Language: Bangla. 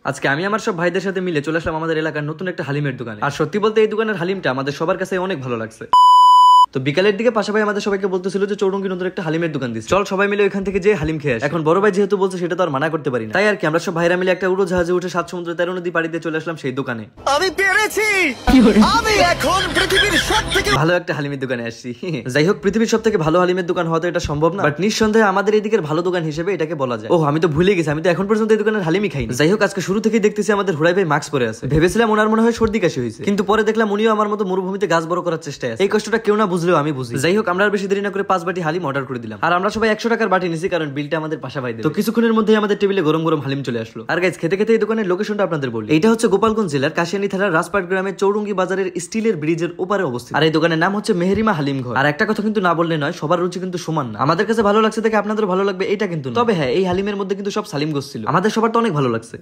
আজকে আমি আমার সব ভাইদের সাথে মিলে চলে আসলাম আমাদের এলাকার নতুন একটা হালিমের দোকানে। আর সত্যি বলতে এই দোকানের হালিমটা আমাদের সবার কাছে অনেক ভালো লাগছে। তো বিকালের দিকে পাশা ভাই আমাদের সবাইকে বলতেছিল যে চৌরঙ্গি নতুন একটা হালিমের দোকান দিচ্ছে, চল সবাই মিলে ওইখান থেকে যে হালিম খেয়ে আসি। এখন বড় ভাই যেহেতু বলছে সেটা তো আর মানা করতে পারি না, তাই আর কি আমরা সব ভাইরা মিলে একটা উড়োজাহাজে উঠে 7 সমুদ্র 13 নদী পাড়ি দিয়ে চলে আসলাম সেই দোকানে। আমি পেরেছি, আমি এখন পৃথিবীর সবথেকে ভালো একটা হালিমের দোকানে আসছি। যাই হোক, পৃথিবীর সব থেকে ভালো হালিমের দোকান হওয়া তো এটা সম্ভব না, বাট নিঃসন্দেহে আমাদের এদিকের ভালো দোকান হিসেবে এটাকে বলা যায়। ও আমি তো ভুলে গেছি, আমি তো এখন পর্যন্ত এই দোকানের হালিমই খাইনি। যাই হোক, আজকে শুরু থেকেই দেখতেছি আমাদের হুড়াই ভাই মাস্ক পরে আছে। ভেবেছিলাম ওনার মনে হয় সর্দি কাশি হয়েছে, কিন্তু পরে দেখলাম উনিও আমার মতো মরুভূমিতে গাছ বড় করার চেষ্টায় আছে। এই কষ্টটা কেউ না বুঝলেও আমি বুঝি। যাই হোক, আমরা আর বেশি দেরি না করে 5 বাটি হালিম অর্ডার করে দিলাম। আর আমরা সবাই 100 টাকার বাটি নিছি, কারণ বিলটা আমাদের পাশা ভাই দেবে। তো কিছুক্ষণের মধ্যেই আমাদের টেবিলে গরম গরম হালিম চলে আসলো। আর গাইস, খেতে খেতে এই দোকানের লোকেশনটা আপনাদের বলি। এটা হচ্ছে গোপালগঞ্জ জেলার কাশিয়ানী থানার রাজপাট গ্রামের চৌরঙ্গি বাজারের স্টিলের ব্রিজের ওপারে অবস্থিত। আর এই দোকানের নাম হচ্ছে মেহেরিমা হালিম ঘর। আর একটা কথা কিন্তু না বললে নয়, সবার রুচি কিন্তু সমান না। আমাদের কাছে ভালো লাগছে দেখে আপনাদের ভালো লাগবে এটা কিন্তু না। তবে হ্যাঁ, এই হালিমের মধ্যে কিন্তু সব সালিম গোস ছিল, আমাদের সবার তো অনেক ভালো লাগছে।